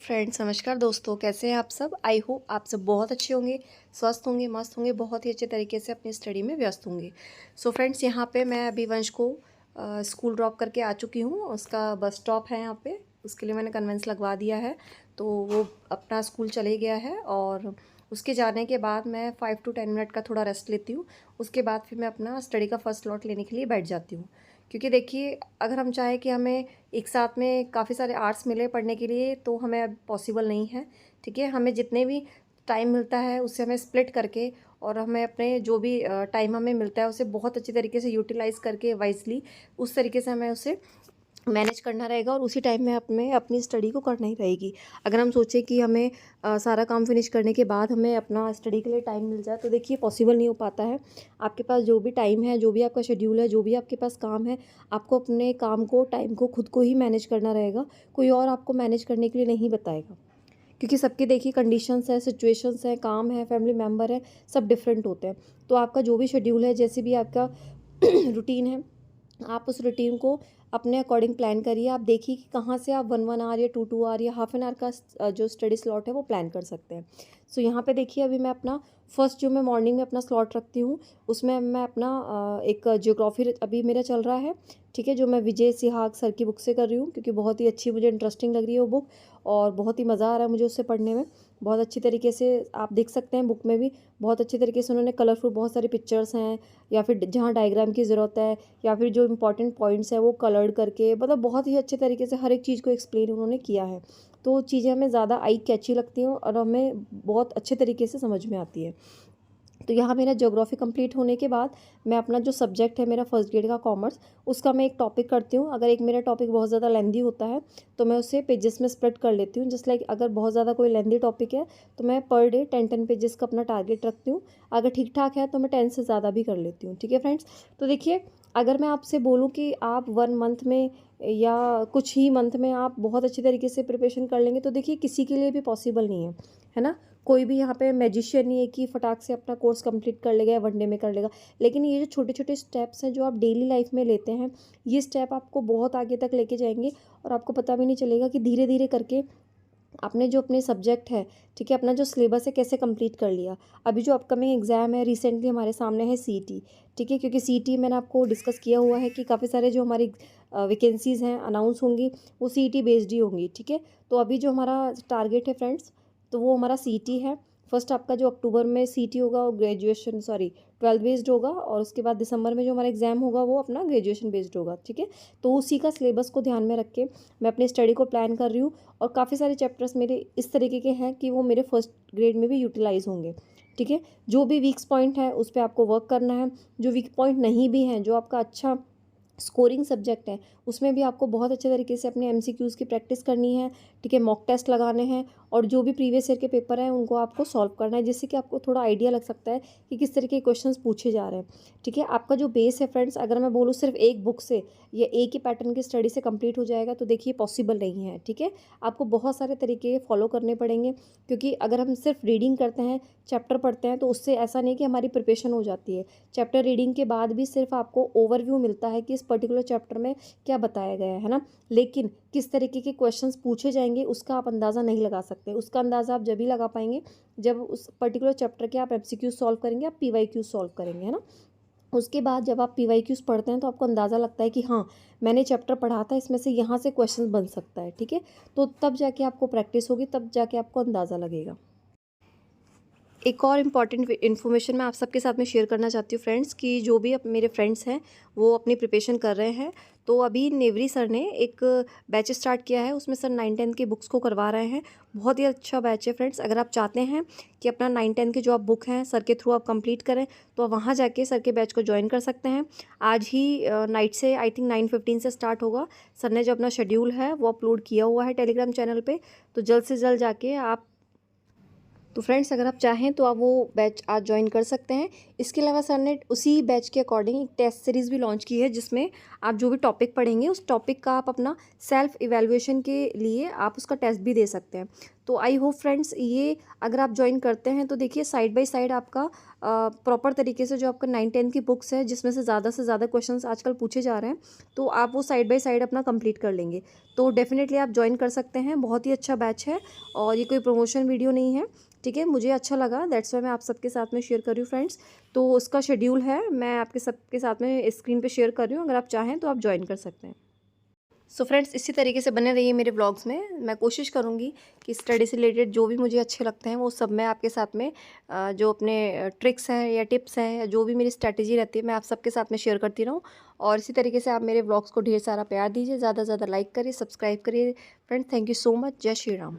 Friends, नमस्कार दोस्तों, कैसे हैं आप सब। आई होप आप सब बहुत अच्छे होंगे, स्वस्थ होंगे, मस्त होंगे, बहुत ही अच्छे तरीके से अपनी स्टडी में व्यस्त होंगे। सो फ्रेंड्स, यहाँ पे मैं अभी वंश को स्कूल ड्रॉप करके आ चुकी हूँ। उसका बस स्टॉप है यहाँ पे, उसके लिए मैंने कन्वेंस लगवा दिया है, तो वो अपना स्कूल चले गया है। और उसके जाने के बाद मैं 5 to 10 मिनट का थोड़ा रेस्ट लेती हूँ। उसके बाद फिर मैं अपना स्टडी का फर्स्ट स्लॉट लेने के लिए बैठ जाती हूँ। क्योंकि देखिए, अगर हम चाहें कि हमें एक साथ में काफ़ी सारे आर्ट्स मिले पढ़ने के लिए, तो हमें अब पॉसिबल नहीं है। ठीक है, हमें जितने भी टाइम मिलता है उससे हमें स्प्लिट करके, और हमें अपने जो भी टाइम हमें मिलता है उसे बहुत अच्छी तरीके से यूटिलाइज़ करके वाइजली उस तरीके से हमें उसे मैनेज करना रहेगा, और उसी टाइम में अपनी स्टडी को करना ही रहेगी। अगर हम सोचें कि हमें सारा काम फिनिश करने के बाद हमें अपना स्टडी के लिए टाइम मिल जाए, तो देखिए पॉसिबल नहीं हो पाता है। आपके पास जो भी टाइम है, जो भी आपका शेड्यूल है, जो भी आपके पास काम है, आपको अपने काम को, टाइम को खुद को ही मैनेज करना रहेगा। कोई और आपको मैनेज करने के लिए नहीं बताएगा, क्योंकि सबके देखिए कंडीशंस है, सिचुएशंस है, काम है, फैमिली मेम्बर है, सब डिफरेंट होते हैं। तो आपका जो भी शेड्यूल है, जैसे भी आपका रूटीन है, आप उस रूटीन को अपने अकॉर्डिंग प्लान करिए। आप देखिए कि कहाँ से आप 1 1 आवर या 2 2 आवर या हाफ एन आवर का जो स्टडी स्लॉट है वो प्लान कर सकते हैं। सो यहाँ पे देखिए, अभी मैं अपना फर्स्ट जो मैं मॉर्निंग में अपना स्लॉट रखती हूँ, उसमें मैं अपना एक ज्योग्राफी अभी मेरा चल रहा है। ठीक है, जो मैं विजय सिहाग सर की बुक से कर रही हूँ, क्योंकि बहुत ही अच्छी, मुझे इंटरेस्टिंग लग रही है वो बुक, और बहुत ही मज़ा आ रहा है मुझे उससे पढ़ने में। बहुत अच्छी तरीके से आप देख सकते हैं, बुक में भी बहुत अच्छी तरीके से उन्होंने कलरफुल बहुत सारी पिक्चर्स हैं, या फिर जहाँ डायग्राम की ज़रूरत है, या फिर जो इंपॉर्टेंट पॉइंट्स हैं वो कलर्ड करके, मतलब बहुत ही अच्छे तरीके से हर एक चीज़ को एक्सप्लेन उन्होंने किया है। तो चीज़ें हमें ज़्यादा आई कैची लगती हैं और हमें बहुत अच्छे तरीके से समझ में आती है। तो यहाँ मेरा ज्योग्राफी कंप्लीट होने के बाद मैं अपना जो सब्जेक्ट है मेरा फर्स्ट ग्रेड का कॉमर्स, उसका मैं एक टॉपिक करती हूँ। अगर एक मेरा टॉपिक बहुत ज़्यादा लेंदी होता है तो मैं उसे पेजेस में स्प्लिट कर लेती हूँ। जस्ट लाइक अगर बहुत ज़्यादा कोई लेंदी टॉपिक है तो मैं पर डे 10 पेजेस का अपना टारगेट रखती हूँ। अगर ठीक ठाक है तो मैं 10 से ज़्यादा भी कर लेती हूँ। ठीक है फ्रेंड्स, तो देखिए, अगर मैं आपसे बोलूँ कि आप 1 मंथ में या कुछ ही मंथ में आप बहुत अच्छी तरीके से प्रिपरेशन कर लेंगे, तो देखिए किसी के लिए भी पॉसिबल नहीं है ना। कोई भी यहाँ पे मैजिशियन नहीं है कि फटाक से अपना कोर्स कंप्लीट कर लेगा या 1 डे में कर लेगा। लेकिन ये जो छोटे छोटे स्टेप्स हैं जो आप डेली लाइफ में लेते हैं, ये स्टेप आपको बहुत आगे तक लेके जाएंगे, और आपको पता भी नहीं चलेगा कि धीरे धीरे करके आपने जो अपने सब्जेक्ट है, ठीक है, अपना जो सिलेबस है, कैसे कंप्लीट कर लिया। अभी जो अपकमिंग एग्ज़ाम है, रिसेंटली हमारे सामने है सीईटी। ठीक है, क्योंकि सीईटी मैंने आपको डिस्कस किया हुआ है कि काफ़ी सारे जो हमारी वैकेंसीज़ हैं अनाउंस होंगी, वो सीईटी बेस्ड ही होंगी। ठीक है, तो अभी जो हमारा टारगेट है फ्रेंड्स, तो वो हमारा सीईटी है। फर्स्ट आपका जो अक्टूबर में सीईटी होगा वो ग्रेजुएशन, सॉरी, 12th बेस्ड होगा, और उसके बाद दिसंबर में जो हमारा एग्ज़ाम होगा वो अपना ग्रेजुएशन बेस्ड होगा। ठीक है, तो उसी का सिलेबस को ध्यान में रख के मैं अपनी स्टडी को प्लान कर रही हूँ। और काफ़ी सारे चैप्टर्स मेरे इस तरीके के हैं कि वो मेरे फर्स्ट ग्रेड में भी यूटिलाइज़ होंगे। ठीक है, जो भी वीक्स पॉइंट है उस पर आपको वर्क करना है। जो वीक पॉइंट नहीं भी हैं, जो आपका अच्छा स्कोरिंग सब्जेक्ट है, उसमें भी आपको बहुत अच्छे तरीके से अपने एमसीक्यूज़ की प्रैक्टिस करनी है। ठीक है, मॉक टेस्ट लगाने हैं, और जो भी प्रीवियस ईयर के पेपर हैं उनको आपको सॉल्व करना है, जिससे कि आपको थोड़ा आइडिया लग सकता है कि किस तरीके के क्वेश्चंस पूछे जा रहे हैं। ठीक है, आपका जो बेस है फ्रेंड्स, अगर मैं बोलूँ सिर्फ एक बुक से या एक ही पैटर्न की स्टडी से कंप्लीट हो जाएगा, तो देखिए पॉसिबल नहीं है। ठीक है, आपको बहुत सारे तरीके फॉलो करने पड़ेंगे, क्योंकि अगर हम सिर्फ रीडिंग करते हैं, चैप्टर पढ़ते हैं, तो उससे ऐसा नहीं कि हमारी प्रिपरेशन हो जाती है। चैप्टर रीडिंग के बाद भी सिर्फ आपको ओवरव्यू मिलता है कि इस पर्टिकुलर चैप्टर में क्या बताया गया है ना। लेकिन किस तरीके के क्वेश्चंस पूछे जाएंगे उसका आप अंदाज़ा नहीं लगा सकते। उसका अंदाज़ा आप जब ही लगा पाएंगे जब उस पर्टिकुलर चैप्टर के आप एमसीक्यू सॉल्व करेंगे, आप पीवाईक्यू सॉल्व करेंगे, है ना। उसके बाद जब आप पीवाईक्यूज पढ़ते हैं तो आपको अंदाज़ा लगता है कि हाँ, मैंने चैप्टर पढ़ा था, इसमें से यहाँ से क्वेश्चन बन सकता है। ठीक है, तो तब जाके आपको प्रैक्टिस होगी, तब जाके आपको अंदाज़ा लगेगा। एक और इम्पॉर्टेंट इन्फॉर्मेशन मैं आप सबके साथ में शेयर करना चाहती हूँ फ्रेंड्स, कि जो भी अब मेरे फ्रेंड्स हैं वो अपनी प्रिपरेशन कर रहे हैं, तो अभी नेवरी सर ने एक बैच स्टार्ट किया है, उसमें सर 9 10 की बुक्स को करवा रहे हैं। बहुत ही अच्छा बैच है फ्रेंड्स। अगर आप चाहते हैं कि अपना 9 10 की जो आप बुक हैं सर के थ्रू आप कंप्लीट करें, तो आप वहाँ जाके सर के बैच को ज्वाइन कर सकते हैं। आज ही नाइट से, आई थिंक 9:15 से स्टार्ट होगा। सर ने जो अपना शेड्यूल है वो अपलोड किया हुआ है टेलीग्राम चैनल पर, तो जल्द से जल्द जाके आप, तो फ्रेंड्स अगर आप चाहें तो आप वो बैच आज ज्वाइन कर सकते हैं। इसके अलावा सर ने उसी बैच के अकॉर्डिंग एक टेस्ट सीरीज़ भी लॉन्च की है, जिसमें आप जो भी टॉपिक पढ़ेंगे उस टॉपिक का आप अपना सेल्फ इवैल्यूएशन के लिए आप उसका टेस्ट भी दे सकते हैं। तो आई होप फ्रेंड्स ये अगर आप ज्वाइन करते हैं तो देखिए साइड बाय साइड आपका प्रॉपर तरीके से जो आपका 9-10 की बुक्स है जिसमें से ज़्यादा क्वेश्चंस आजकल पूछे जा रहे हैं, तो आप वो साइड बाय साइड अपना कंप्लीट कर लेंगे। तो डेफिनेटली आप ज्वाइन कर सकते हैं, बहुत ही अच्छा बैच है और ये कोई प्रमोशन वीडियो नहीं है, ठीक है। मुझे अच्छा लगा, दैट्स वाई मैं आप सबके साथ में शेयर कर रही हूँ फ्रेंड्स। तो उसका शेड्यूल है, मैं आपके सबके साथ में स्क्रीन पे शेयर कर रही हूँ, अगर आप चाहें तो आप ज्वाइन कर सकते हैं। सो फ्रेंड्स इसी तरीके से बने रहिए मेरे व्लॉग्स में। मैं कोशिश करूँगी कि स्टडी से रिलेटेड जो भी मुझे अच्छे लगते हैं वो सब मैं आपके साथ में जो अपने ट्रिक्स हैं या टिप्स हैं या जो भी मेरी स्ट्रैटेजी रहती है मैं आप सबके साथ में शेयर करती रहूँ। और इसी तरीके से आप मेरे व्लॉग्स को ढेर सारा प्यार दीजिए, ज़्यादा से ज़्यादा लाइक करिए, सब्सक्राइब करिए। Friends thank you so much. जय श्री राम।